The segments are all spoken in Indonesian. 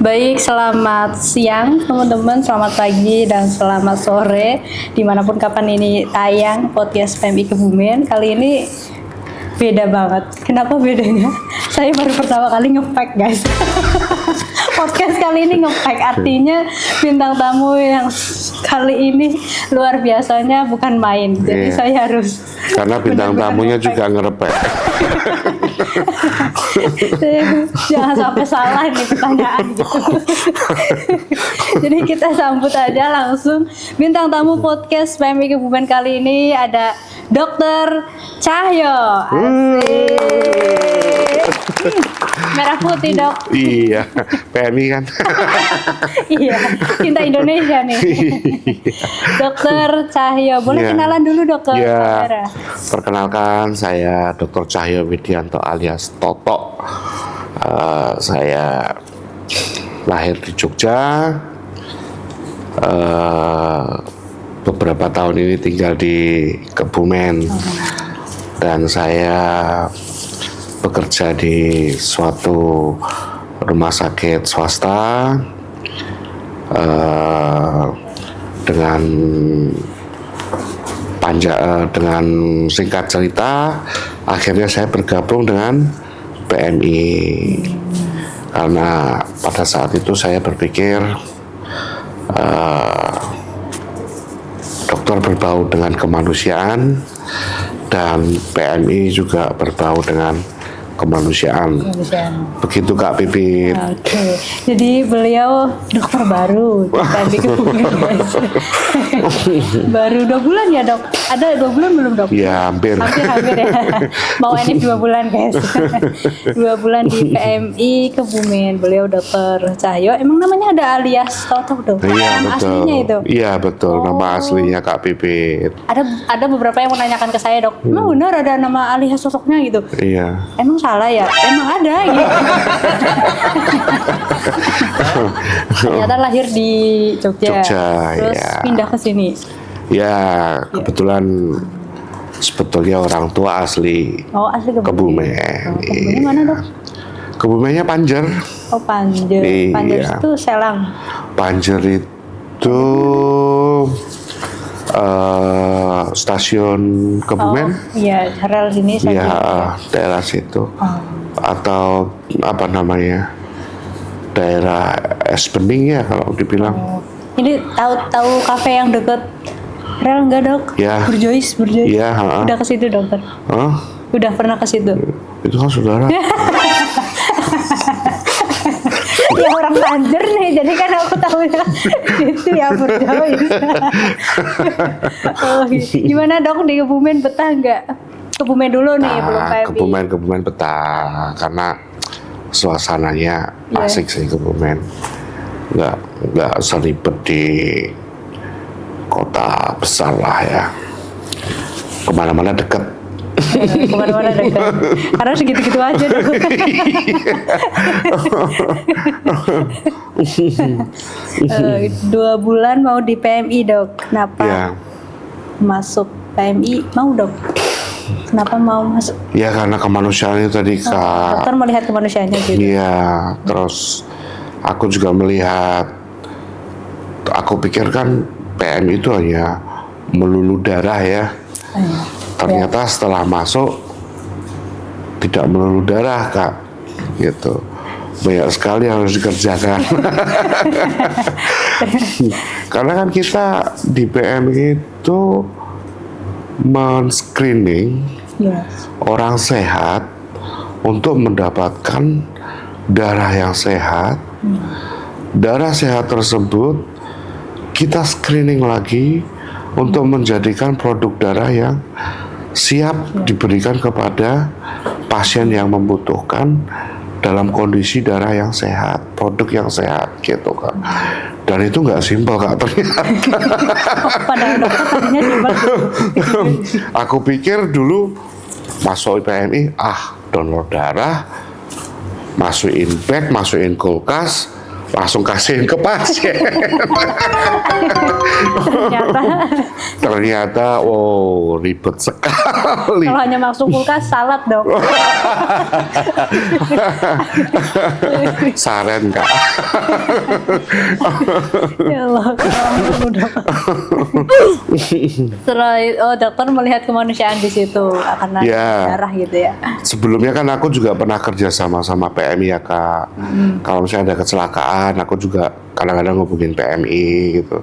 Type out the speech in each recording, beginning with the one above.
Baik, selamat siang teman-teman, selamat pagi, dan selamat sore dimanapun kapan ini tayang podcast PMI Kebumen. Kali ini beda banget. Kenapa bedanya? Saya baru pertama kali nge-pack guys. Podcast kali ini nge-pack, artinya bintang tamu yang kali ini luar biasanya bukan main. Jadi saya harus, karena bintang tamunya juga ngerepek. Jangan sampai salah nih pertanyaan gitu. Jadi kita sambut aja langsung bintang tamu podcast PMI Kebumen kali ini, ada Dr. Cahyo. Merah putih dok. Iya, PMI kan. Iya, cinta Indonesia nih. Dr. Cahyo, boleh kenalan dulu dok ke kamera? Perkenalkan, saya Dr. Cahyo Widianto alias Toto. Saya lahir di Jogja. Beberapa tahun ini tinggal di Kebumen. Dan saya bekerja di suatu rumah sakit swasta dengan dengan singkat cerita, akhirnya saya bergabung dengan PMI karena pada saat itu saya berpikir dokter berbau dengan kemanusiaan dan PMI juga berbau dengan kemanusiaan. Begitu Kak Pipit. Oke. Jadi beliau dokter baru di PMI Kebumen guys. Baru 2 bulan ya dok? Ada 2 bulan belum dok? Ya hampir. Hampir ya. Mau ini 2 bulan guys. 2 bulan di PMI Kebumen. Beliau dokter Cahyo. Emang namanya ada alias Toto dok? Iya nama betul. Aslinya itu? Iya betul. Nama aslinya Kak Pipit. Ada beberapa yang menanyakan ke saya dok. Emang benar ada nama alias sosoknya gitu? Iya. Emang salah ya? Emang ada gitu. Ternyata lahir di Jogja, terus ya. pindah ke sini. Ya kebetulan sebetulnya orang tua asli Oh asli Kebumen. Kebumen mana dok? Kebumennya Panjer. Oh Panjer. Iya. Panjer itu Selang. Panjer itu stasiun Kebumen. Iya, rel sini saya. Iya, daerah situ. Atau apa namanya? Daerah Es Bening ya kalau dibilang. Ini tahu kafe yang deket rel enggak dok? Ya. Burjois. Iya, Udah ke situ dokter? Udah pernah ke situ? Itu kan saudara. Ya orang Panjer nih, jadi kan aku tahu itu ya Burjois. Gimana dok di Kebumen, betah nggak? Kebumen dulu nih belum PMI. Kebumen betah karena suasananya asik sih Kebumen. Nggak seribet di kota besar lah ya. Kemana-mana deket. Kemana-mana dekat. Karena segitu-gitu aja dok. 2 bulan mau di PMI dok. Kenapa masuk PMI mau dok? Kenapa mau masuk? Ya karena kemanusiaan itu tadi Kak. Dokter melihat kemanusiaannya juga. Iya, terus aku juga melihat. Aku pikir kan PMI itu hanya melulu darah ya. Ternyata setelah masuk tidak melulu darah Kak, gitu. Banyak sekali yang harus dikerjakan. Karena kan kita di PMI itu men-screening orang sehat untuk mendapatkan darah yang sehat. Darah sehat tersebut kita screening lagi untuk menjadikan produk darah yang siap diberikan kepada pasien yang membutuhkan dalam kondisi darah yang sehat, produk yang sehat gitu Kak. Dan itu nggak simpel Kak ternyata. Padahal dokter tadinya simpel. Aku pikir dulu masuk PMI, donor darah, masukin bag, masukin kulkas, langsung kasihin ke pasien. Ternyata, oh ribet sekali. Kalau hanya masuk kulkas salad dok. Saran Kak. Ya Allah, dok. Setelah dokter melihat kemanusiaan di situ karena darah gitu ya. Sebelumnya kan aku juga pernah kerja sama PMI ya Kak. Kalau misalnya ada kecelakaan, aku juga kadang-kadang ngubungin PMI gitu.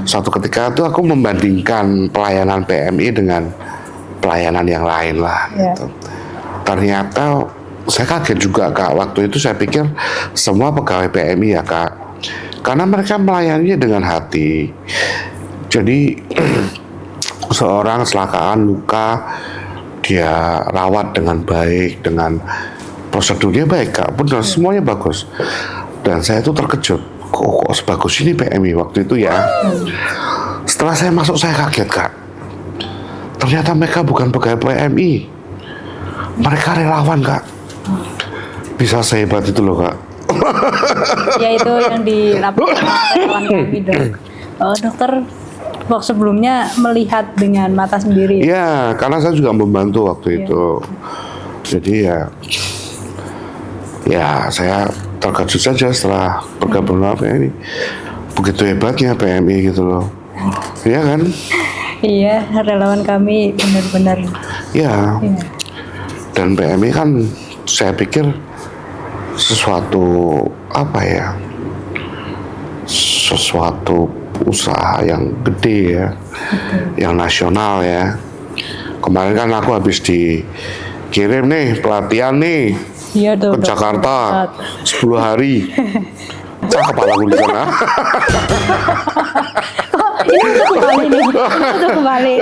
Suatu ketika tuh aku membandingkan pelayanan PMI dengan pelayanan yang lain lah gitu. Ternyata saya kaget juga Kak. Waktu itu saya pikir semua pegawai PMI ya Kak, karena mereka melayaninya dengan hati. Jadi seorang kecelakaan luka, dia rawat dengan baik, dengan prosedurnya baik Kak, benar semuanya bagus. Dan saya tuh terkejut, kok sebagus ini PMI waktu itu ya. Setelah saya masuk saya kaget Kak, ternyata mereka bukan pegawai PMI, mereka relawan Kak. Bisa sehebat itu loh Kak. Ya itu yang dilakukan relawan kami dok. Dokter waktu sebelumnya melihat dengan mata sendiri. Iya, karena saya juga membantu waktu itu. Jadi ya saya terkejut saja setelah bergabung dengan PMI. Begitu hebatnya PMI gitu loh. Iya kan? Iya, relawan kami benar-benar. Iya. Dan PMI kan saya pikir sesuatu apa ya? Sesuatu usaha yang gede ya, yang nasional ya. Kemarin kan aku habis dikirim nih pelatihan nih ke Jakarta 10 hari. Cakep kepala gue di sana. Ini untuk kembali nih, untuk kembali.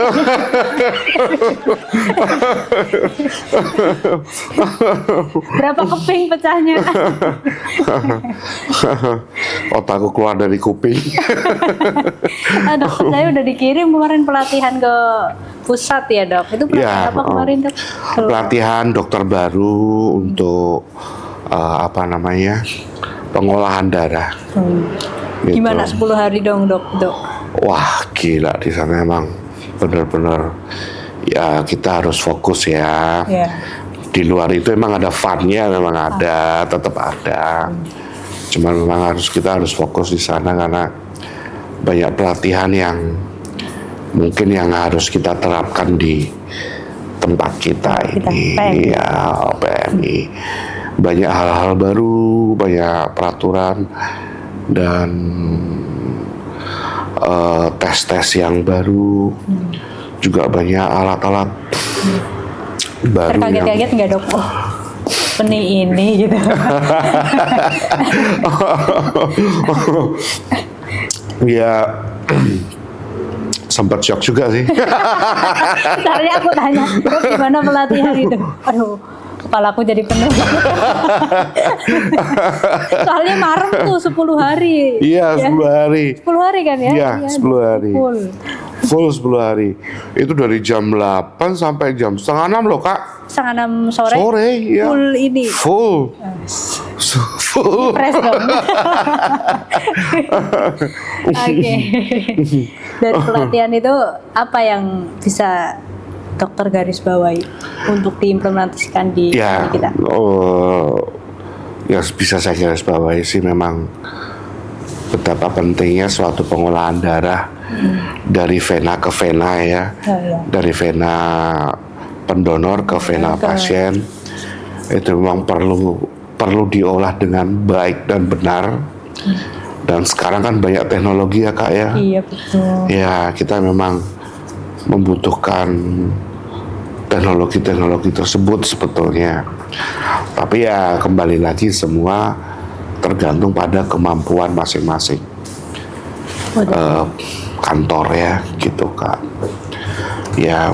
Berapa keping pecahnya? Otakku keluar dari kuping. Dokter saya udah dikirim kemarin pelatihan ke pusat ya dok. Itu pelatihan apa kemarin dok? Pelatihan dokter baru untuk pengolahan darah. Gitu. Gimana 10 hari dong dok? Wah gila, di sana emang benar-benar ya kita harus fokus ya. Di luar itu emang ada fun-nya, memang ada, tetap ada. Cuman memang kita harus fokus di sana karena banyak pelatihan yang mungkin yang harus kita terapkan di tempat kita ini, ya PMI. Banyak hal-hal baru, banyak peraturan dan tes-tes yang baru, juga banyak alat-alat baru. Terkaget-kaget nggak dok? Oh, ini gitu. Ya sempat shock juga sih. Tadi aku tanya, dok gimana pelatihan itu? Aduh, kepalaku jadi penuh. Soalnya marem tuh 10 hari. Iya, 10 hari. 10 hari kan ya? Iya, 10 hari. Full 10 hari. Itu dari jam 8 sampai jam setengah 6 loh, Kak. Setengah 6 sore? Sore, ya. Full ini? Full. Full. Press dong. Oke. Dari pelatihan itu, apa yang bisa dokter garis bawahi untuk diimplementasikan di kita? Ya bisa saya garis bawahi sih memang betapa pentingnya suatu pengolahan darah dari vena ke vena ya, dari vena pendonor ke vena pasien. Itu memang perlu diolah dengan baik dan benar. Dan sekarang kan banyak teknologi ya Kak ya. Iya betul. Ya kita memang membutuhkan teknologi tersebut sebetulnya. Tapi ya kembali lagi semua tergantung pada kemampuan masing-masing kantor ya gitu Kak. Ya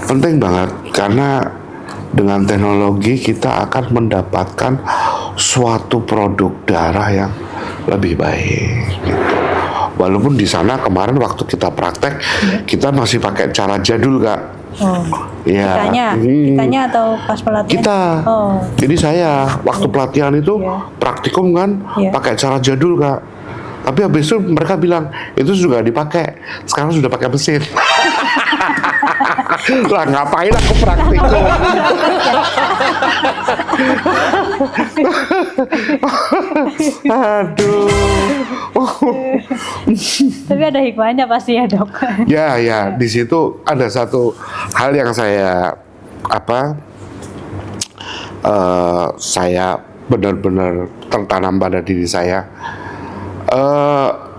penting banget karena dengan teknologi kita akan mendapatkan suatu produk darah yang lebih baik gitu. Walaupun di sana kemarin waktu kita praktek kita masih pakai cara jadul Kak. Oh. Ya. Kitanya atau pas pelatihan? Kita. Oh. Jadi saya waktu pelatihan itu praktikum kan pakai cara jadul Kak. Tapi habis itu mereka bilang itu juga dipakai. Sekarang sudah pakai mesin. Lah ngapain aku praktikum? Aduh. Tapi ada hikmahnya pasti ya dok. Ya, di situ ada satu hal yang saya saya benar-benar tertanam pada diri saya.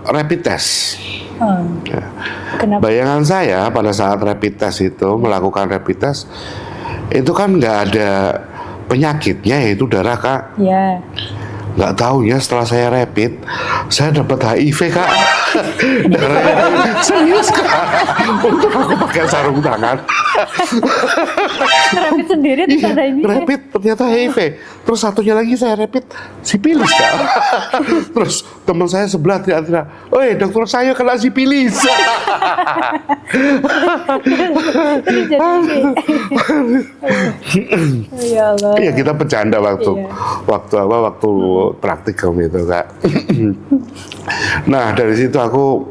Rapid test. Ya. Kenapa? Bayangan saya pada saat rapid test itu melakukan rapid test itu kan nggak ada penyakitnya, yaitu darah Kak. Ya. Nggak tahu ya setelah saya rapid saya dapat HIV Kak. Darahnya serius Kak. Untuk aku pakai sarung tangan. Rapid sendiri terus ada ini. Rapid ternyata HIV. Terus satunya lagi saya rapid sipilis Kak. Terus teman saya sebelah teriak-teriak, "Oi, dokter saya kena sipilis." Terus jadi ya Allah. Ya kita bercanda waktu praktikum itu Kak. Nah dari situ aku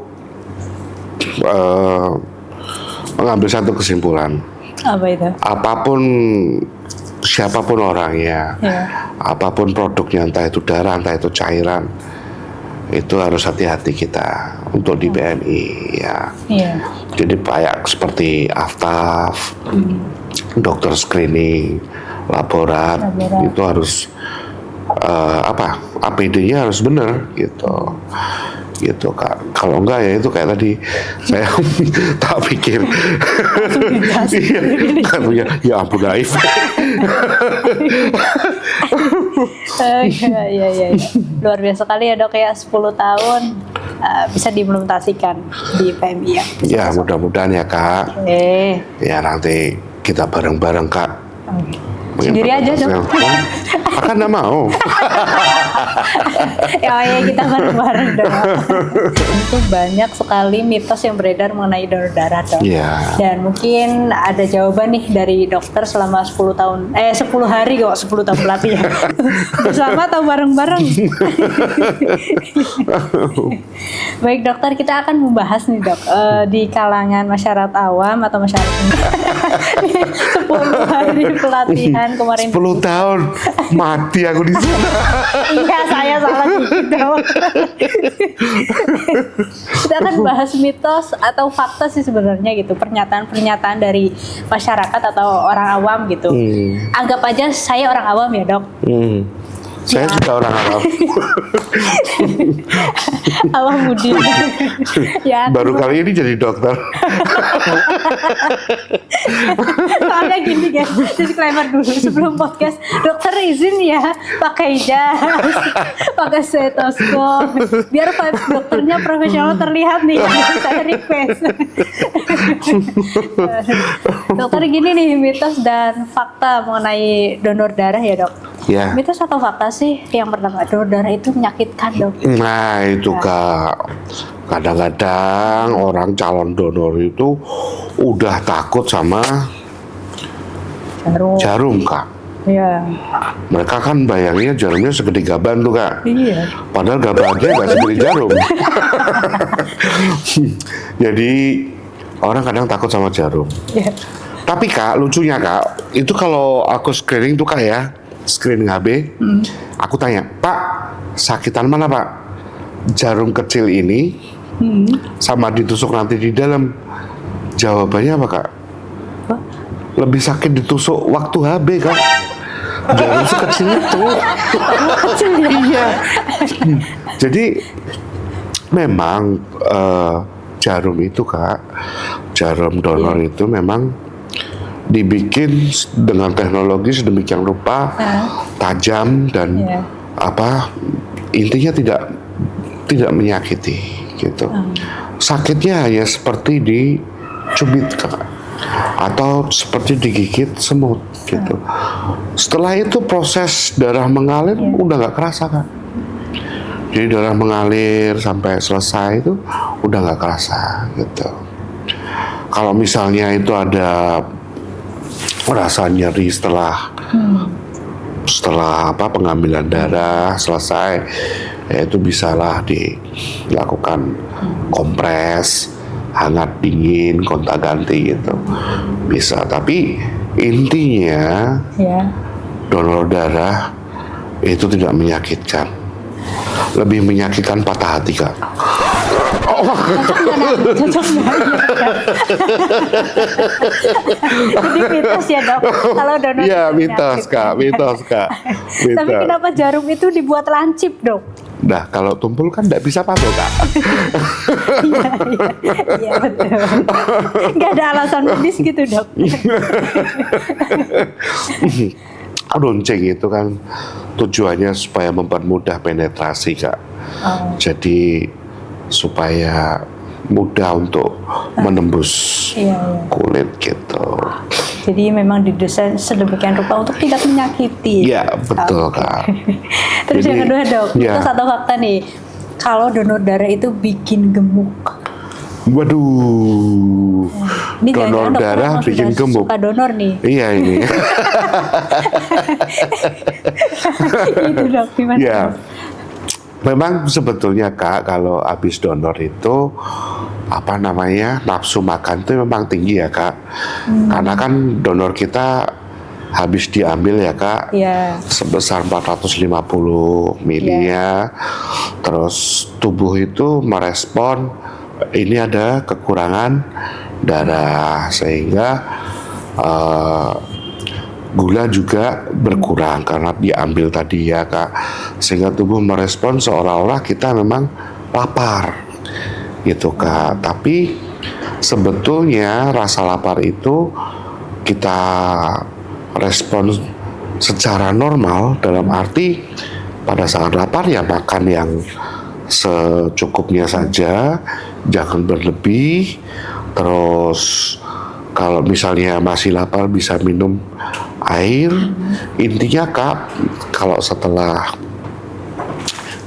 mengambil satu kesimpulan. Apa itu? Apapun siapapun orangnya, apapun produknya, entah itu darah, entah itu cairan, itu harus hati-hati kita untuk di BMI ya. Jadi kayak seperti aftaf, dokter screening, laborat, itu harus APD-nya harus benar gitu Kak. Kalau enggak ya itu kayak tadi saya tak pikir ya ampun HIV. Iya. Luar biasa sekali ya dok ya, 10 tahun bisa diimplementasikan di PMI ya. Ya mudah-mudahan ya Kak. Ya nanti kita bareng-bareng Kak. Sendiri aja dong. Akan nggak mau. Ya kita bareng-bareng dong. Itu banyak sekali mitos yang beredar mengenai donor darah dok. Dan mungkin ada jawaban nih dari dokter selama 10 tahun, 10 hari kok, 10 tahun pelatihan. Bersama atau bareng-bareng? Baik dokter, kita akan membahas nih dok, di kalangan masyarakat awam atau masyarakat 10 hari pelatihan kemarin. 10 tahun mati aku di sana. Iya, saya salah dikit dong. Kita akan bahas mitos atau fakta sih sebenarnya gitu, pernyataan-pernyataan dari masyarakat atau orang awam gitu. Anggap aja saya orang awam ya dok. Saya juga orang awam. Awam Budi. Ya. Baru kali ini jadi dokter. Soalnya gini guys, disclaimer dulu sebelum podcast. Dokter izin ya pakai jas, pakai stetoskop, biar vibes dokternya profesional terlihat nih. Saya request. Dokter gini nih, mitos dan fakta mengenai donor darah ya dok. Mitos atau fakta sih yang pertama, donor darah itu menyakitkan dok? Nah itu Kak, kadang-kadang orang calon donor itu udah takut sama jarum Kak. Iya. Mereka kan bayangnya jarumnya segede gaban tuh Kak. Iya. Padahal gabannya nggak segede jarum. Jadi orang kadang takut sama jarum. Tapi Kak, lucunya Kak, itu kalau aku screening tuh Kak ya, screening HB, aku tanya, Pak, sakitan mana Pak? Jarum kecil ini sama ditusuk nanti di dalam. Jawabannya apa Kak? Lebih sakit ditusuk waktu HB Kak. Jarum sekecil itu. Iya. Jadi memang jarum itu Kak, jarum donor itu memang dibikin dengan teknologi sedemikian rupa, tajam dan intinya tidak menyakiti gitu. Sakitnya hanya seperti dicubit Kak, atau seperti digigit semut gitu. Setelah itu proses darah mengalir udah nggak kerasa Kak. Jadi darah mengalir sampai selesai itu udah nggak kerasa gitu. kalau misalnya itu ada rasa nyeri setelah pengambilan darah selesai, ya itu bisalah dilakukan kompres hangat dingin gonta ganti gitu, bisa. Tapi intinya donor darah itu tidak menyakitkan, lebih menyakitkan patah hati, Kak. Cocok nggak? Jadi mitos ya, Dok, kalau donor Iya, itu mitos, menyakitkan. Kak. Tapi Mitos. kenapa jarum itu dibuat lancip, Dok? Nah, kalau tumpul kan tidak bisa pakai, Kak. Iya betul. Nggak ada alasan medis gitu, Dok. Runcing itu kan tujuannya supaya mempermudah penetrasi, Kak. Jadi supaya mudah untuk menembus kulit gitu. Jadi memang didesain sedemikian rupa untuk tidak menyakiti. Iya, betul, Kak. Terus Jadi, yang kedua, Dok, ya. itu satu fakta nih. Kalau donor darah itu bikin gemuk. Waduh. Ini Donor jangan-jangan dokter darah emang bikin sudah gemuk. suka donor nih. Iya ini. Itu, Dok, gimana? Ya. Memang sebetulnya, Kak, kalau habis donor itu nafsu makan itu memang tinggi ya, Kak. Karena kan donor kita habis diambil ya, Kak. Sebesar 450 mili ya. Terus tubuh itu merespon ini ada kekurangan darah sehingga gula juga berkurang karena diambil tadi ya, Kak, sehingga tubuh merespon seolah-olah kita memang lapar gitu, Kak. Tapi sebetulnya rasa lapar itu kita respon secara normal, dalam arti pada saat lapar ya makan yang secukupnya saja, jangan berlebih. Terus kalau misalnya masih lapar bisa minum air. Intinya, Kak, kalau setelah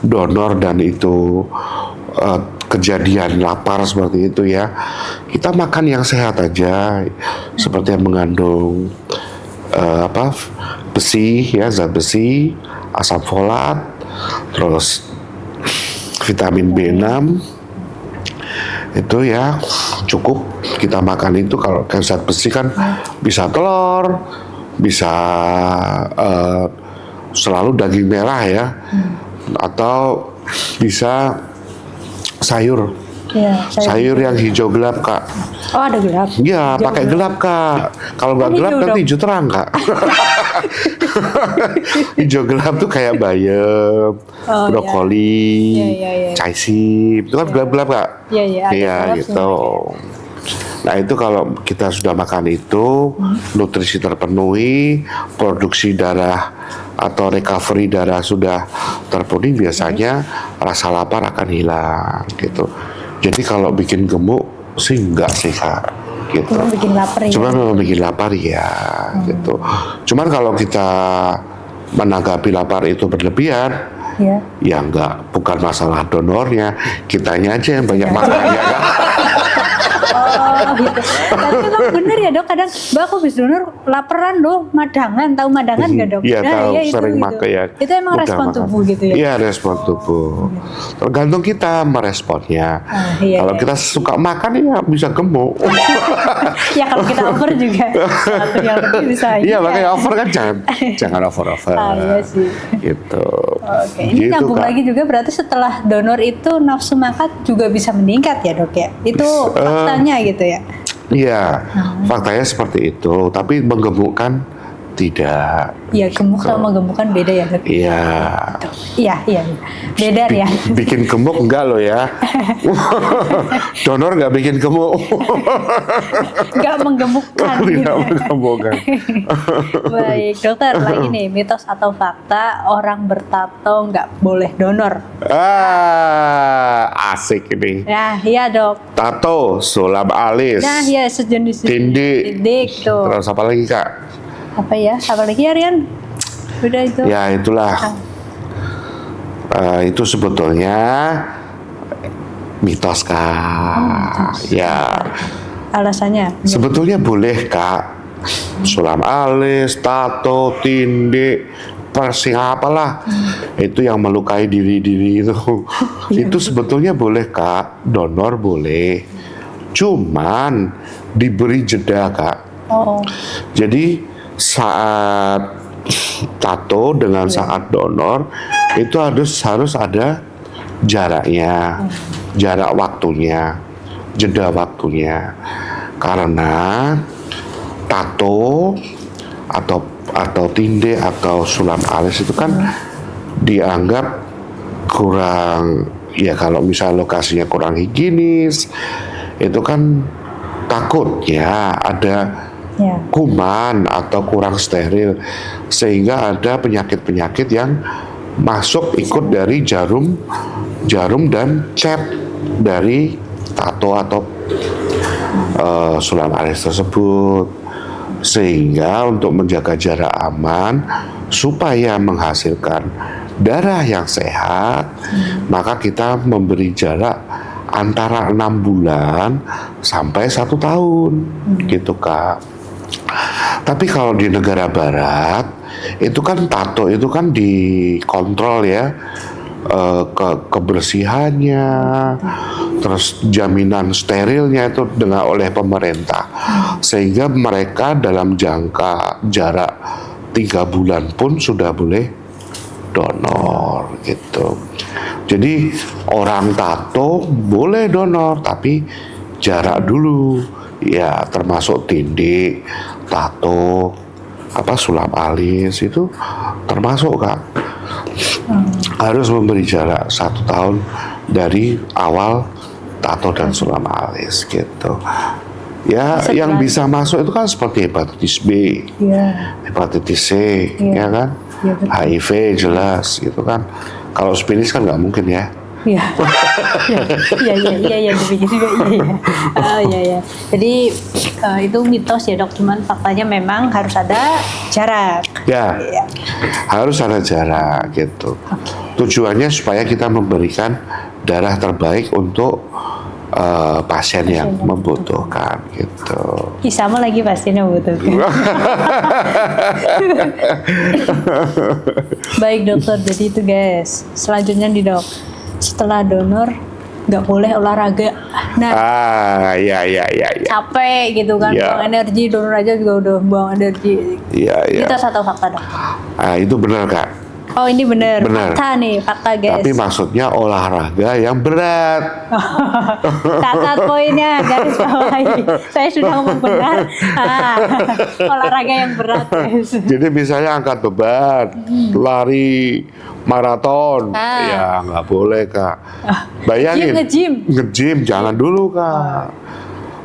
donor dan itu kejadian lapar seperti itu ya, kita makan yang sehat aja, seperti yang mengandung besi ya, zat besi, asam folat, terus vitamin B6 itu ya cukup kita makan itu. Kalau zat besi kan bisa telur, bisa selalu daging merah ya, atau bisa sayur. Sayur yang hijau gelap, Kak. Oh, ada gelap? Iya, pakai gelap, Kak. Kalau nggak gelap nanti hijau terang, Kak. Hijau gelap tuh kayak bayam, brokoli, caisip, itu kan gelap-gelap, Kak. Iya, gitu. Nah itu kalau kita sudah makan itu, nutrisi terpenuhi, produksi darah atau recovery darah sudah terpenuhi, biasanya rasa lapar akan hilang gitu. Jadi kalau bikin gemuk sih enggak sih, Kak, gitu. Cuma bikin lapar ya. Cuma memang bikin lapar ya, gitu. Cuman kalau kita menanggapi lapar itu berlebihan, ya enggak, bukan masalah donornya, kitanya aja yang banyak makannya, Kak. Gitu. Tapi memang bener ya, Dok, kadang Mbak aku habis donor laparan loh, madangan, tahu madangan nggak, Dok? Iya, tahu, itu, sering pakai ya. Itu emang respon tubuh gitu ya? Iya, respon tubuh. Tergantung kita meresponnya. Kalau kita suka makan ya bisa gemuk. Ya kalau kita over juga satu yang lebih bisa. Iya, makanya over kan jangan over. Iya sih. Gitu. Oke, ini Gitu, nyambung Kak. lagi juga, berarti setelah donor itu nafsu makan juga bisa meningkat ya, Dok ya? Itu faktanya gitu ya? Iya, faktanya seperti itu. Tapi menggemukkan tidak. Iya, gemuk sama gemuk kan beda ya, Dok? Iya. Iya. Beda ya. Bikin gemuk enggak loh ya. Donor enggak bikin gemuk. Nggak menggemukkan. Tidak menggemukkan. Baik, dokter, lagi nih, mitos atau fakta orang bertato nggak boleh donor? Asik ini. Nah, iya, Dok. Tato, sulap alis, Nah, ya sejenis tindik. tuh. Terus apa lagi, Kak? Apa ya? Apa lagi ya, Rian? Udah itu. Ya itulah. Itu sebetulnya mitos, Kak. Ya. alasannya? Sebetulnya boleh Kak, sulam alis, tato, tinde, piercing apalah, itu yang melukai diri itu, itu sebetulnya boleh Kak, donor boleh, cuman diberi jeda Kak. Oh, Jadi saat tato dengan saat donor itu harus ada jaraknya, jarak waktunya, jeda waktunya. Karena tato atau tinde atau sulam alis itu kan dianggap kurang, ya kalau misalnya lokasinya kurang higienis, itu kan takutnya ada ya. kuman atau kurang steril, sehingga ada penyakit-penyakit yang masuk ikut dari jarum dan cap dari tato atau sulam alis tersebut. Sehingga untuk menjaga jarak aman supaya menghasilkan darah yang sehat, maka kita memberi jarak antara 6 bulan sampai 1 tahun, gitu Kak. Tapi kalau di negara barat itu kan tato itu kan dikontrol ya, kebersihannya, terus jaminan sterilnya itu dengan oleh pemerintah, sehingga mereka dalam jangka jarak 3 bulan pun sudah boleh donor gitu. Jadi orang tato boleh donor tapi jarak dulu ya, termasuk tinde, tato, sulam alis itu termasuk Kak. Harus memberi jarak 1 tahun dari awal tato dan sulam alis gitu. Ya, yang bisa masuk itu kan seperti hepatitis B, hepatitis C, ya kan, HIV jelas gitu kan. Kalau spilis kan nggak mungkin ya. Iya, dipikir juga iya. Jadi itu mitos ya Dok, cuman faktanya memang harus ada jarak. Ya, harus ada jarak gitu. Tujuannya supaya kita memberikan darah terbaik untuk pasien yang membutuhkan gitu. Sama lagi pasien yang membutuhkan. Baik dokter, jadi itu guys. Selanjutnya nih Dok, setelah donor nggak boleh olahraga. Nah, iya. capek gitu kan, buang energi, donor aja juga udah buang energi. Iya. Kita satu fakta Dok. Itu benar Kak. Oh ini benar. Fakta guys. Tapi maksudnya olahraga yang berat. Catat poinnya, garis bawahi. Saya sudah ngomong benar. Olahraga yang berat guys. Jadi misalnya angkat beban, lari maraton, ya nggak boleh Kak. Bayangin. Nge-gym jangan dulu Kak.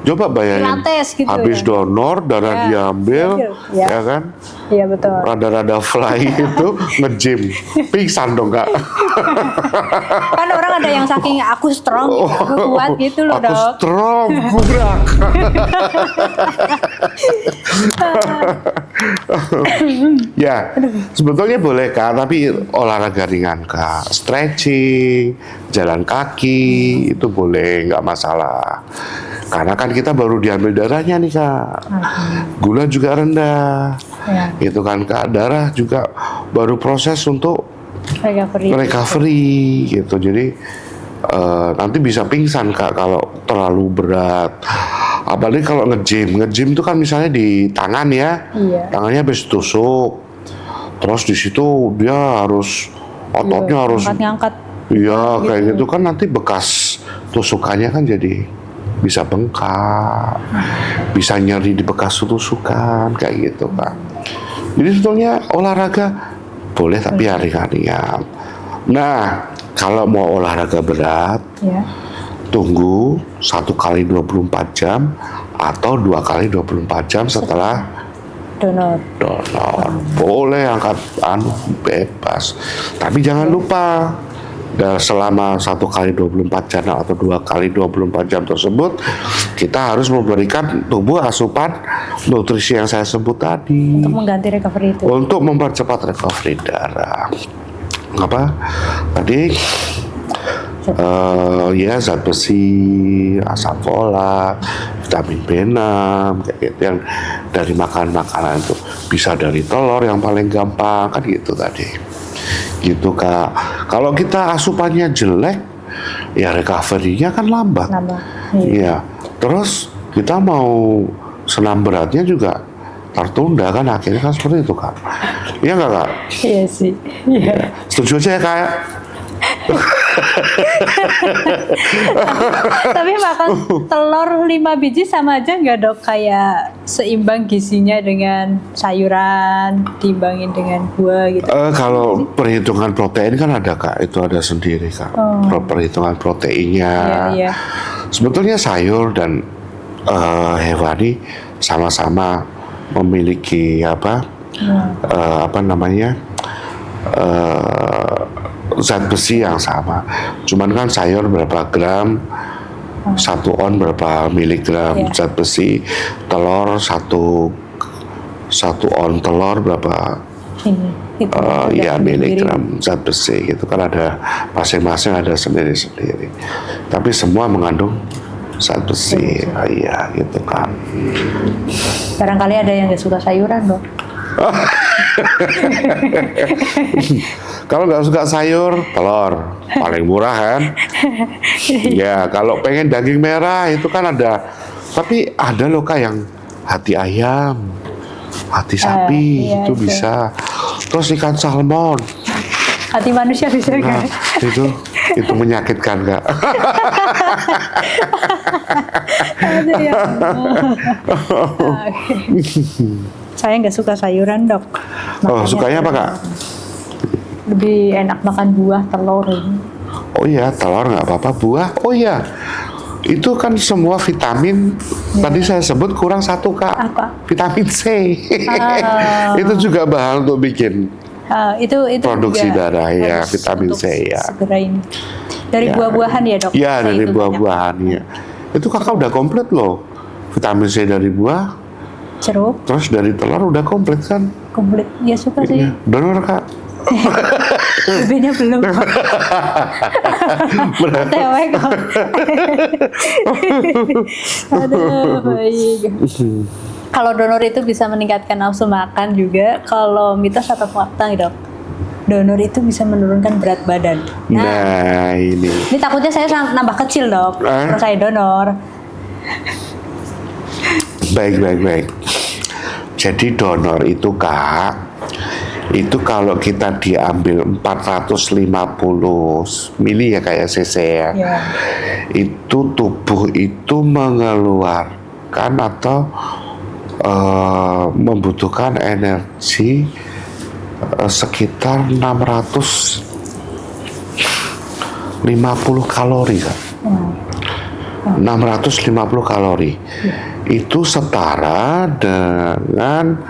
Coba bayangin, Pilates gitu habis ya? donor darah diambil, ya kan? Iya betul. Rada-rada fly itu nge-gym, pingsan dong Kak. Kan orang ada yang saking aku strong, gitu, aku kuat gitu loh Dok. Aku strong, burak. Ya, sebetulnya boleh Kak, tapi olahraga ringan Kak, stretching, jalan kaki itu boleh, nggak masalah. Karena kan kita baru diambil darahnya nih Kak, gula juga rendah, gitu kan Kak, darah juga baru proses untuk recovery gitu. Jadi nanti bisa pingsan Kak kalau terlalu berat. Apalagi kalau nge-gym itu kan misalnya di tangan ya, tangannya habis tusuk, terus di situ dia harus ototnya harus ngangkat. Iya kayak gitu kan, nanti bekas tusukannya kan jadi bisa bengkak, bisa nyeri di bekas tusukan kayak gitu Pak. Jadi sebetulnya olahraga boleh tapi ya ringan-ringan. Nah kalau mau olahraga berat, tunggu 1 kali 24 jam atau 2 kali 24 jam setelah donor. Boleh angkat bebas, tapi jangan lupa selama 1 kali 24 jam atau 2 kali 24 jam tersebut kita harus memberikan tubuh asupan nutrisi yang saya sebut tadi untuk mengganti recovery itu, untuk mempercepat recovery darah. Apa tadi ya, zat besi, asam folat, vitamin B6 kayak gitu, yang dari makanan itu bisa dari telur yang paling gampang kan gitu tadi gitu Kak. Kalau kita asupannya jelek ya recovery-nya kan lambat. Iya. Terus kita mau senam beratnya juga tertunda kan, akhirnya kan seperti itu Kak. Iya nggak Kak? Iya sih. Iya. Setuju aja ya Kak? Tapi makan telur 5 biji sama aja nggak dok? Kayak seimbang gizinya dengan sayuran, diimbangin dengan buah gitu. Kalau perhitungan protein kan ada Kak, itu ada sendiri Kak. Perhitungan proteinnya. Iya. Sebetulnya sayur dan hewani sama-sama memiliki apa namanya zat besi yang sama. Cuman kan sayur berapa gram, 1 on berapa miligram zat besi, telur 1 on telur berapa miligram zat besi gitu kan, ada masing-masing ada sendiri-sendiri. Tapi semua mengandung zat besi, iya gitu kan. Barangkali ada yang nggak suka sayuran dok. Kalau nggak suka sayur, telur paling murah kan. Ya kalau pengen daging merah itu kan ada, tapi ada loh Kak yang hati ayam, hati sapi itu bisa. Terus ikan salmon. Hati manusia bisa nggak? Itu menyakitkan Kak. Aduh, ya. Saya nggak suka sayuran dok. Oh sukanya apa Kak? Lebih enak makan buah, telur. Oh iya, telur nggak apa-apa, buah. Oh iya, itu kan semua vitamin. Tadi saya sebut kurang 1 Kak. Apa? Vitamin C. Itu juga bahan untuk bikin itu produksi juga darah ya, vitamin C ya. Segera ini. Dari buah-buahan ya dok? Iya dari buah-buahan ya. Itu Kakak udah komplit loh. Vitamin C dari buah. Jeruk. Terus dari telur udah komplit kan? Komplit. Ya suka sih. Ya, donor Kak. BB-nya belum. OTW kok. Aduh, baik. Kalau donor itu bisa meningkatkan nafsu makan juga. Kalau mitos atau fakta nih dok, donor itu bisa menurunkan berat badan. Nah ini takutnya saya nambah kecil dok. Kalau saya donor. Baik. Jadi donor itu Kak, itu kalau kita diambil 450 mili ya kayak cc ya, itu tubuh itu mengeluarkan atau membutuhkan energi sekitar 650 kalori kan. 650 kalori itu setara dengan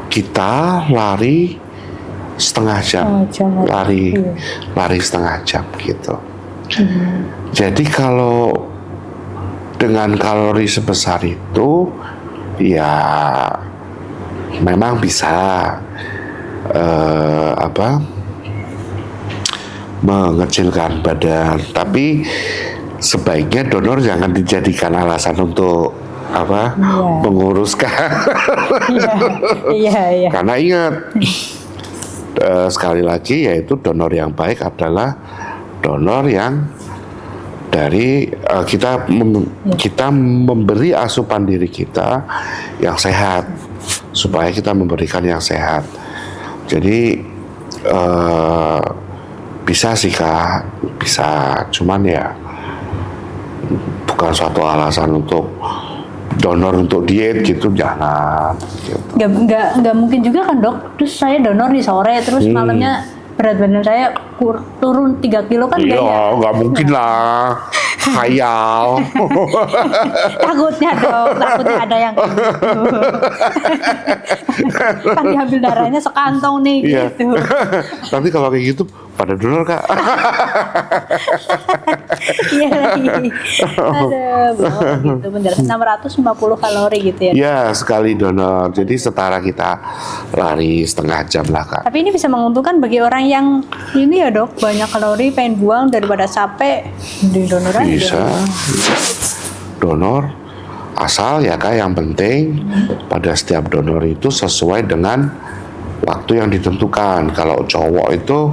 kita lari setengah jam, lari setengah jam gitu. Jadi kalau dengan kalori sebesar itu ya memang bisa mengecilkan badan, tapi sebaiknya donor jangan dijadikan alasan untuk menguruskan. Iya. Karena ingat sekali lagi, yaitu donor yang baik adalah donor yang dari kita memberi asupan diri kita yang sehat, supaya kita memberikan yang sehat. Jadi bisa sih Kak, bisa, cuman ya bukan suatu alasan untuk donor untuk diet gitu, jangan gitu. Nggak mungkin juga kan dok, terus saya donor di sore terus malamnya berat badan saya turun 3 kilo kan? Iya, nggak mungkin lah. Khayal. Takutnya ada yang gitu. Kan diambil darahnya sekantong nih gitu. Nanti kalau kayak gitu pada donor Kak. Iya lagi. Aduh, gitu bener. 650 kalori gitu ya. Iya, sekali donor. Jadi setara kita lari setengah jam lah Kak. Tapi ini bisa menguntungkan bagi orang yang ini ya dok, banyak kalori pengen buang daripada capek, di donor aja. Bisa. Donor Asal ya kak, yang penting pada setiap donor itu sesuai dengan waktu yang ditentukan. Kalau cowok itu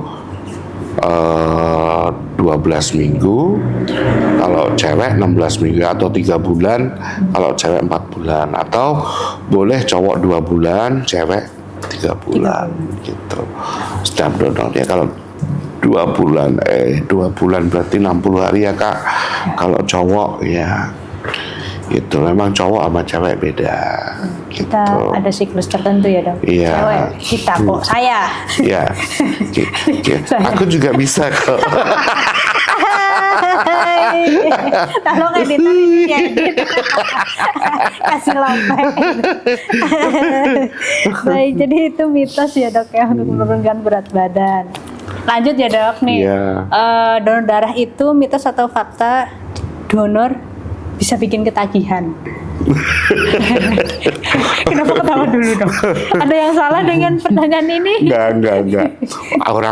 12 minggu, kalau cewek 16 minggu atau 3 bulan, kalau cewek 4 bulan, atau boleh cowok 2 bulan, cewek 3 bulan gitu. Setiap donornya kalau 2 bulan berarti 60 hari ya kak. Kalau cowok ya itu memang cowok sama cewek beda. Kita gitu. ada siklus tertentu ya dok. Iya. Cewek kita kok, saya. Ya, aku juga bisa kok. Tolong editor ini edit. Kasih lompeng. Baik, jadi itu mitos ya dok ya untuk menurunkan berat badan. Lanjut ya dok nih. Iya. Donor darah itu mitos atau fakta? Donor bisa bikin ketagihan. Kenapa ketawa dulu dong? Ada yang salah dengan pertanyaan ini? Enggak.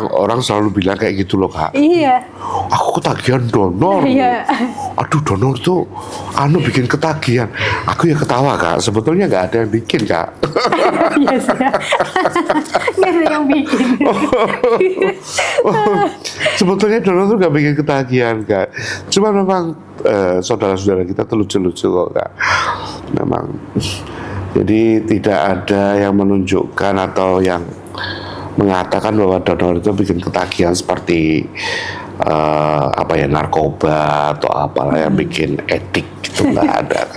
Orang selalu bilang kayak gitu loh kak. Iya. Aku ketagihan donor. Iya. Aduh, donor tuh bikin ketagihan. Aku ya ketawa kak. Sebetulnya nggak ada yang bikin kak. Iya sih. Nggak ada yang bikin. Sebetulnya donor tuh nggak bikin ketagihan kak. Cuma memang saudara-saudara kita tuh lucu-lucu kok kak. Memang. Jadi tidak ada yang menunjukkan atau yang mengatakan bahwa donor itu bikin ketagihan seperti narkoba atau apalah yang bikin edik gitu, nggak ada.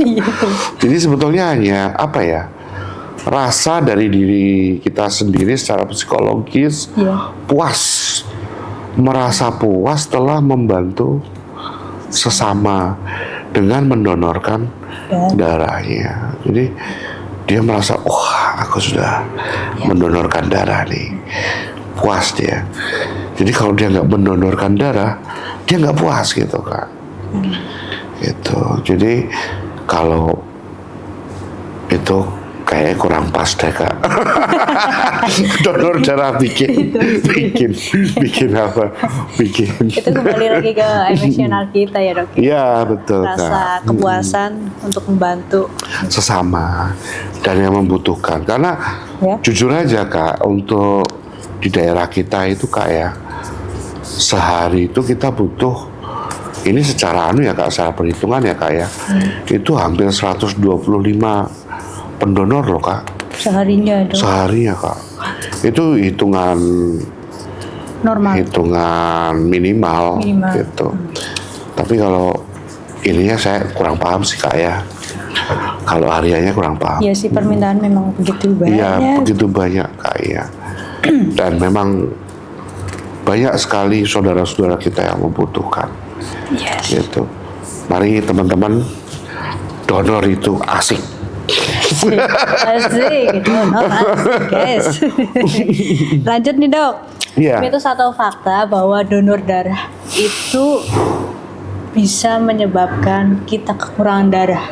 Jadi sebetulnya hanya rasa dari diri kita sendiri secara psikologis merasa puas setelah membantu sesama dengan mendonorkan darahnya. Jadi dia merasa, wah aku sudah mendonorkan darah nih, puas dia. Jadi kalau dia nggak mendonorkan darah, dia nggak puas gitu kan. Gitu. Jadi kalau itu kayak kurang pas deh kak. Donor darah bikin apa? Bikin. Itu kembali lagi ke emosional kita ya dok. Iya betul. Rasa kak. kepuasan untuk membantu Sesama dan yang membutuhkan. Karena jujur aja kak, untuk di daerah kita itu kayak sehari itu kita butuh, ini secara secara perhitungan ya kak ya, itu hampir 125 pendonor loh kak. seharinya dok. Seharinya kak. Itu hitungan Normal. Hitungan minimal. Gitu. Tapi kalau ininya saya kurang paham sih kak ya. Kalau hariannya kurang paham. Iya sih, permintaan memang begitu banyak. Iya begitu banyak kak ya. Dan memang banyak sekali saudara-saudara kita yang membutuhkan. Gitu. Mari teman-teman, donor itu asik. Asik, donor asik guys. Lanjut nih dok. Mitos atau fakta bahwa donor darah itu bisa menyebabkan kita kekurangan darah?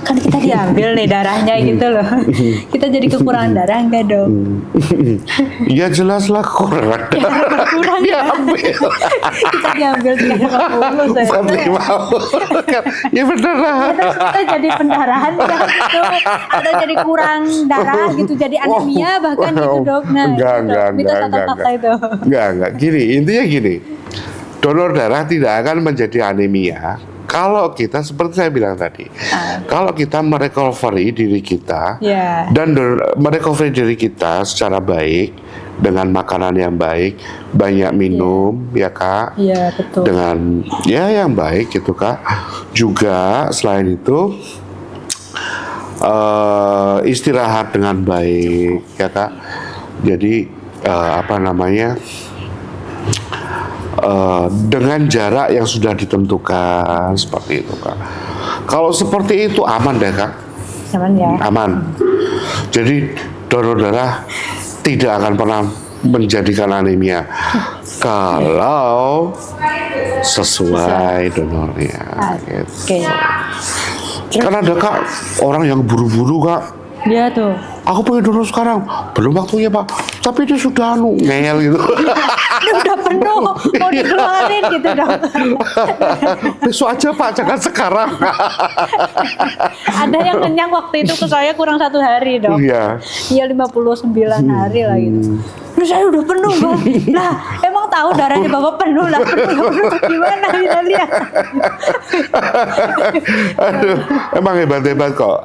Kan kita diambil nih darahnya gitu loh. Kita jadi kekurangan darah enggak dok? Ya jelaslah kekurangan darah. Kurang ya. Kita diambil 350 Ya bener lah. Kita jadi pendarahan kan gitu, atau jadi kurang darah gitu, jadi anemia bahkan gitu dok. Nah, enggak. Intinya gini, donor darah tidak akan menjadi anemia kalau kita seperti saya bilang tadi, kalau kita merecovery diri kita dan merecovery diri kita secara baik dengan makanan yang baik, banyak minum ya kak, betul. Dengan yang baik gitu kak. Juga selain itu istirahat dengan baik ya kak. Jadi dengan jarak yang sudah ditentukan seperti itu kak. Kalau seperti itu aman deh kak. Aman ya. Aman. Jadi donor darah tidak akan pernah menjadikan anemia kalau sesuai donornya. Gitu. Kan ada kak orang yang buru-buru kak. Iya tuh. Aku pengen donor sekarang, belum waktunya pak. Tapi dia sudah ngeyel gitu. ini udah penuh, mau dikeluarin gitu dok. Besok aja Pak, jangan sekarang. Ada yang kenyang waktu itu ke saya kurang 1 hari dok. Iya. Iya 59 hari lah gitu. Terus saya udah penuh bang. Lah emang tahu darahnya bapak penuh lah, penuh gimana kita lihat. Aduh, emang hebat-hebat kok.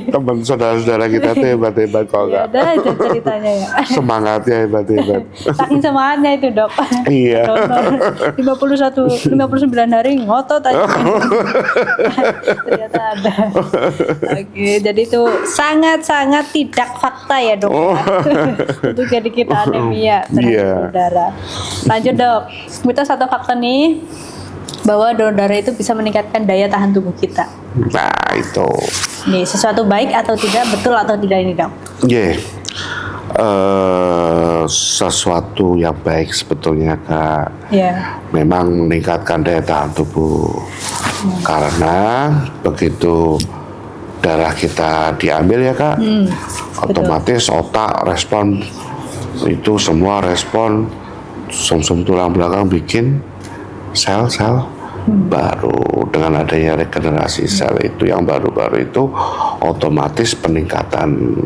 Teman saudara-saudara kita tuh hebat-hebat kok. Ya, ada itu ceritanya ya. Semangatnya hebat-hebat. Saking semangatnya itu dok. Iya. Donor 59 hari ngotot aja. Ternyata ada. Oke, jadi itu sangat-sangat tidak fakta ya dok. Itu jadi kita anemia terhadap darah. Lanjut dok, mitos atau fakta nih bahwa donor darah itu bisa meningkatkan daya tahan tubuh kita. Nah itu. Nih sesuatu baik atau tidak, betul atau tidak ini dok? Sesuatu yang baik sebetulnya Kak. Memang meningkatkan daya tahan tubuh. Karena begitu darah kita diambil ya Kak, otomatis otak respon, itu semua respon, sumsum tulang belakang bikin sel-sel baru. Dengan adanya regenerasi sel itu yang baru-baru itu, otomatis peningkatan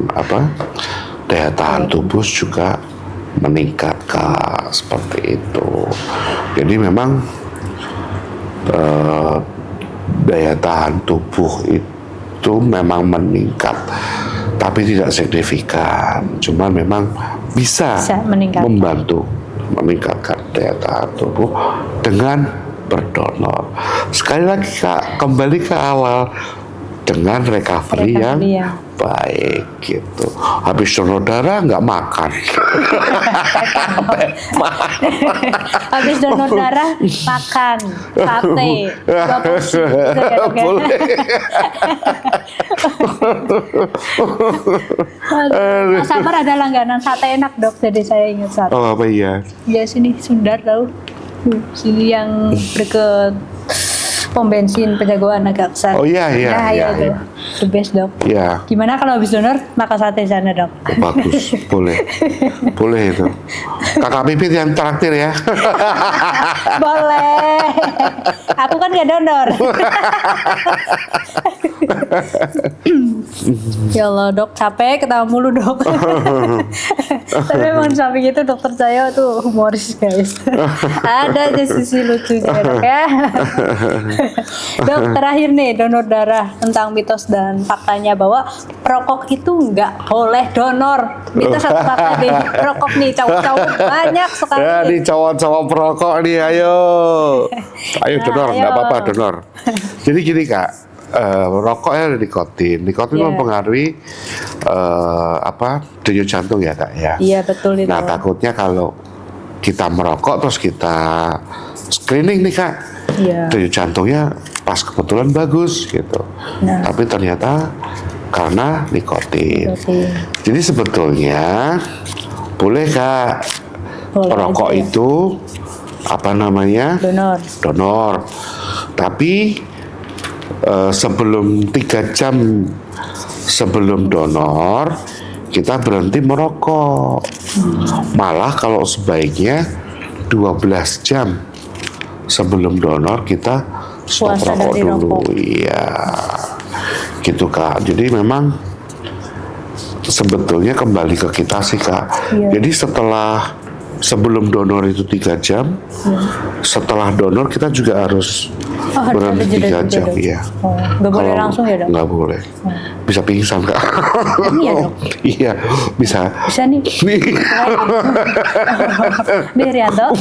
daya tahan tubuh juga meningkat Kak, seperti itu. Jadi memang daya tahan tubuh itu memang meningkat, tapi tidak signifikan. Cuman memang bisa membantu meningkatkan daya tahan tubuh dengan berdonor. Sekali lagi Kak, kembali ke awal, dengan recovery yang baik gitu. Habis donor darah nggak makan. Habis donor darah makan sate. Boleh. Mas Sabar ada langganan sate enak dok, jadi saya ingat sate. Oh apa iya? Ya sini Sundar tahu. Sini yang deket pom bensin Penjagoan agak besar. Oh iya. Itu the best dok. Iya. Gimana kalau habis donor makan sate sana dok? Bagus, boleh itu. Kakak Pipit yang traktir ya. Boleh. Aku kan gak donor. Ya Allah dok, capek ketawa mulu dok. Tapi emang samping itu dokter saya tuh humoris guys. Ada aja sisi lucunya dok ya. Dok, terakhir nih donor darah, tentang mitos dan faktanya bahwa perokok itu nggak boleh donor. Mitos atau fakta nih, perokok nih cowok-cowok banyak sekali. Ya nih cowok-cowok perokok nih, ayo donor, nggak apa-apa donor. Jadi gini Kak, rokoknya ada nikotin mempengaruhi denyut jantung ya Kak ya. Iya betul itu. Nah takutnya kalau kita merokok terus kita screening nih Kak, denyut jantungnya pas kebetulan bagus gitu. Tapi ternyata karena nikotin. Jadi sebetulnya boleh Kak, perokok itu donor. Tapi sebelum 3 jam sebelum donor kita berhenti merokok. Malah kalau sebaiknya 12 jam sebelum donor kita stop rokok dulu. Iya, gitu Kak. Jadi memang sebetulnya kembali ke kita sih Kak. Jadi sebelum donor itu 3 jam, setelah donor kita juga harus berhenti 3 jam ya. Nggak boleh langsung ya dok? Nggak boleh. Bisa pingsan Kak. Iya dok? Iya, bisa. Bisa nih. Nih Rianto.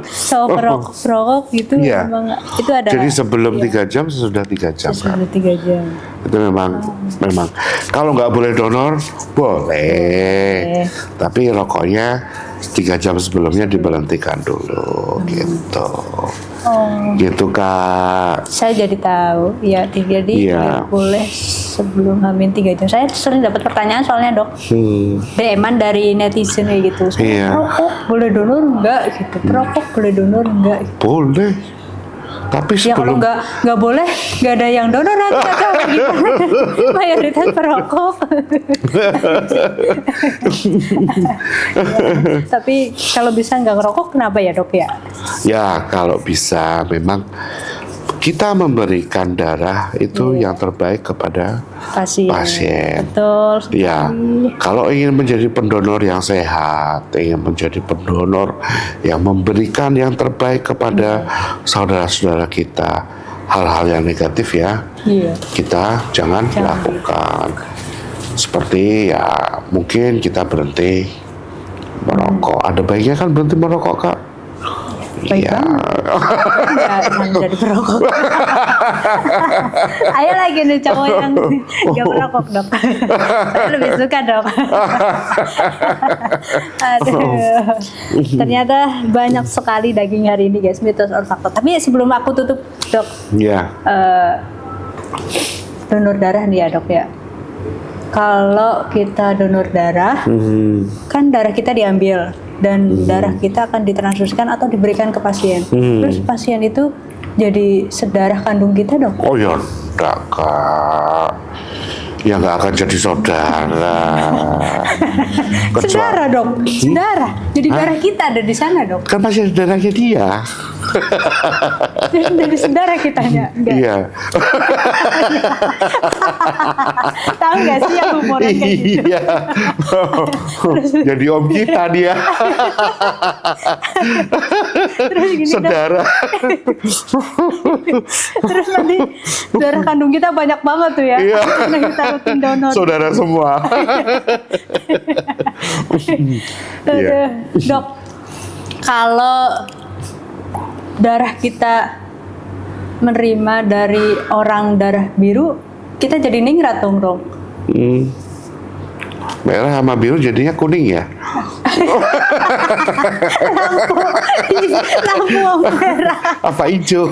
So perokok gitu memang itu ada. Jadi sebelum 3 jam, sesudah 3 jam. Sesudah 3 jam. Itu memang kalau nggak boleh donor boleh. Tapi rokoknya 3 jam sebelumnya diberhentikan dulu gitu. Gitu Kak. Saya jadi tahu ya, jadi boleh sebelum hamil 3 jam. Saya sering dapat pertanyaan soalnya dok, DM-an dari netizen kayak gitu. Perokok boleh donor enggak gitu? Perokok boleh donor enggak? Gitu. Boleh. Tapi Ya kalau sebelum nggak boleh, nggak ada yang donor nanti atau gimana? Mayoritas perokok. Tapi kalau bisa nggak ngerokok, kenapa ya dok ya? ya kalau bisa memang kita memberikan darah itu yang terbaik kepada pasien. Betul sekali. Ya, kalau ingin menjadi pendonor yang sehat, ingin menjadi pendonor yang memberikan yang terbaik kepada saudara-saudara kita, hal-hal yang negatif ya, Iya. kita jangan lakukan. Seperti ya mungkin kita berhenti merokok. Ada baiknya kan berhenti merokok, Kak? Baik Iya. Jangan jadi perokok. Ayo lagi nih cowok yang nggak perokok dok. Saya lebih suka dok. Aduh. Ternyata banyak sekali daging hari ini guys, mitos or fakta. Tapi sebelum aku tutup dok, Ya. donor darah nih ya dok ya. Kalau kita donor darah, kan darah kita diambil dan darah kita akan ditransfusikan atau diberikan ke pasien. Terus pasien itu jadi sedarah kandung kita dong. Oh ya enggak, Kak. Ya nggak akan jadi saudara. Sedarah dong, sedarah. Jadi darah kita ada di sana dong. Kan masih ada darahnya dia. Jadi sedarah kitanya. Enggak. Iya. Tahu nggak sih yang humoran kayak gitu? Iya. Jadi om kita dia. Terus gini dong. Saudara. Terus nanti darah kandung kita banyak banget tuh ya. Iya. Karena kita rutin donor. Saudara semua. Iya. Aduh, dok, kalau darah kita menerima dari orang darah biru, kita jadi ningrat dong, dong. Merah sama biru jadinya kuning ya. Lampu merah. Apa hijau?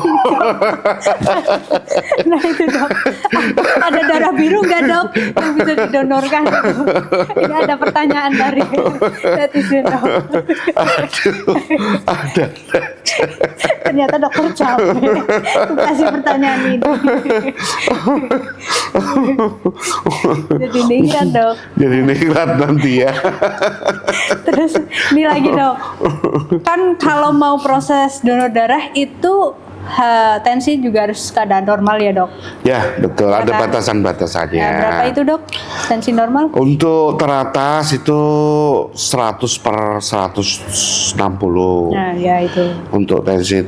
Nah itu dok, ada darah biru nggak dok yang bisa didonorkan? Ini ada pertanyaan dari netizen dok. Aduh, ada. Ternyata dokter capek untuk kasih pertanyaan ini. Jadi ningrat dok. Jadi nikmat nanti ya. Terus ini lagi dok, kan kalau mau proses donor darah itu tensi juga harus keadaan normal ya dok. Ya betul, ada kan? batasan-batasannya. Ya, berapa itu dok tensi normal? Untuk teratas itu 100/160. Nah ya itu. Untuk tensi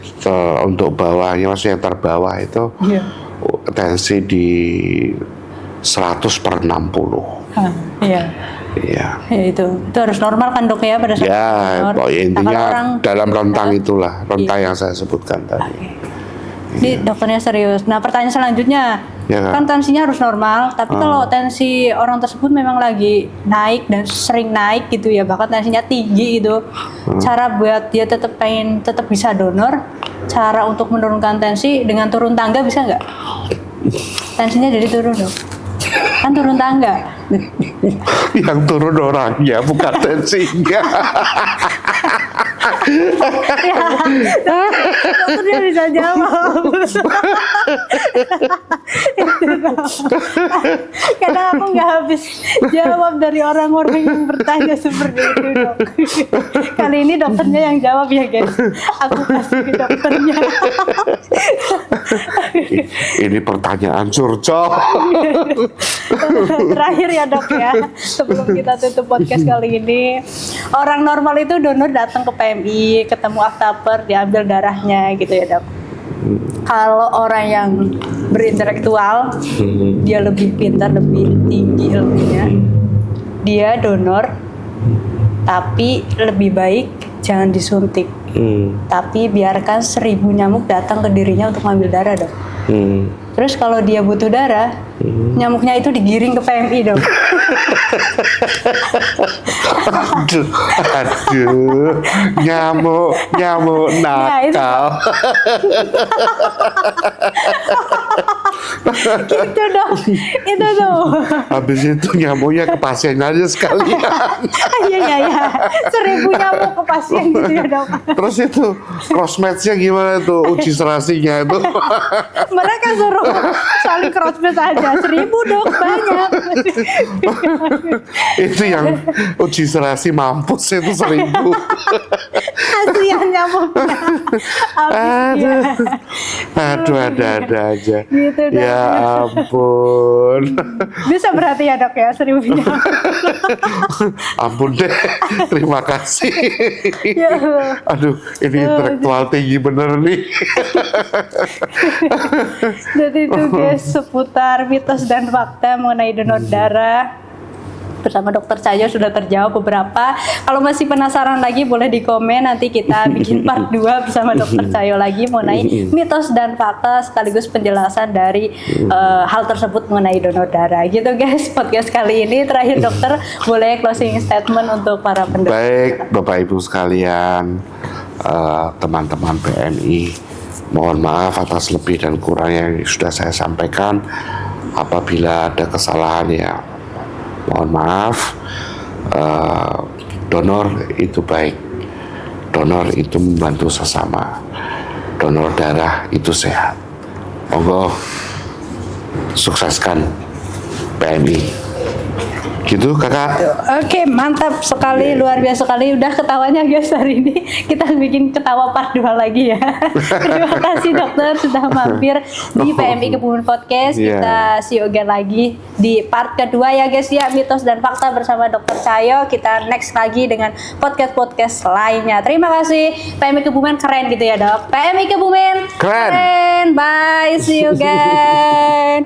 untuk bawahnya, maksudnya yang terbawah itu Iya. tensi di 100/60. Iya. Iya. Ya itu harus normal kan dok ya pada saat Ya, donor. pokoknya Nah, intinya kalau orang dalam rentang Iya. itulah, rentang yang saya sebutkan tadi. Ini dokternya serius. Nah pertanyaan selanjutnya, Ya, Kak. kan tensinya harus normal, tapi kalau tensi orang tersebut memang lagi naik dan sering naik gitu ya, bahkan tensinya tinggi itu, cara buat dia tetap bisa donor, cara untuk menurunkan tensi dengan turun tangga bisa nggak? Tensinya jadi turun dong, kan turun tangga. Yang turun orangnya bukan tensinya. Ya, dokternya bisa jawab. Kadang aku nggak habis jawab dari orang-orang yang bertanya seperti itu dok. Kali ini dokternya yang jawab ya guys. Aku kasih ke dokternya. Ini pertanyaan curcol. Terakhir ya dok ya, sebelum kita tutup podcast kali ini, orang normal itu donor datang ke PMI, ketemu aftaper, diambil darahnya gitu ya dok. Kalau orang yang berintelektual, dia lebih pintar, lebih tinggi ilmunya, dia donor, tapi lebih baik jangan disuntik, tapi biarkan 1000 nyamuk datang ke dirinya untuk ngambil darah dok. Terus kalau dia butuh darah, nyamuknya itu digiring ke PMI dong. Aduh, nyamuk Nah, itu. nakal. Gitu dong. Itu tuh. Habis itu nyamuknya ke pasien aja sekalian. Iya. 1000 nyamuk ke pasien gitu ya dok. Terus itu cross match-nya gimana tuh uji serasinya itu? Mereka suruh saling crossfit aja 1000 dok, banyak. Itu yang uji serasi mampus itu 1000. Kasihan nyamuknya. Aduh, ada aja. Gitu dong. Ya ampun. Bisa berarti ya dok ya 1000 nyamuk. Ampun deh. Terima kasih. Ya. Aduh, ini intelektual tinggi bener nih. Jadi itu guys seputar mitos dan fakta mengenai donor darah bersama Dokter Cahyo sudah terjawab beberapa. Kalau masih penasaran lagi boleh di komen, nanti kita bikin part 2 bersama Dokter Cahyo lagi mengenai mitos dan fakta sekaligus penjelasan dari hal tersebut mengenai donor darah. Gitu guys, podcast kali ini terakhir dokter boleh closing statement untuk para pendengar. Baik, Bapak Ibu sekalian, teman-teman PMI, mohon maaf atas lebih dan kurang yang sudah saya sampaikan. Apabila ada kesalahan ya mohon maaf. Donor itu baik, donor itu membantu sesama, donor darah itu sehat. Monggo sukseskan PMI. Gitu kakak. Oke, mantap sekali, luar biasa sekali. Udah ketawanya guys hari ini. Kita bikin ketawa part 2 lagi ya. Terima kasih dokter sudah mampir di PMI Kebumen Podcast. Kita see you again lagi di part kedua ya guys ya, mitos dan fakta bersama Dokter Cahyo. Kita next lagi dengan podcast-podcast lainnya. Terima kasih. PMI Kebumen keren gitu ya dok. PMI Kebumen Keren. Bye, see you again.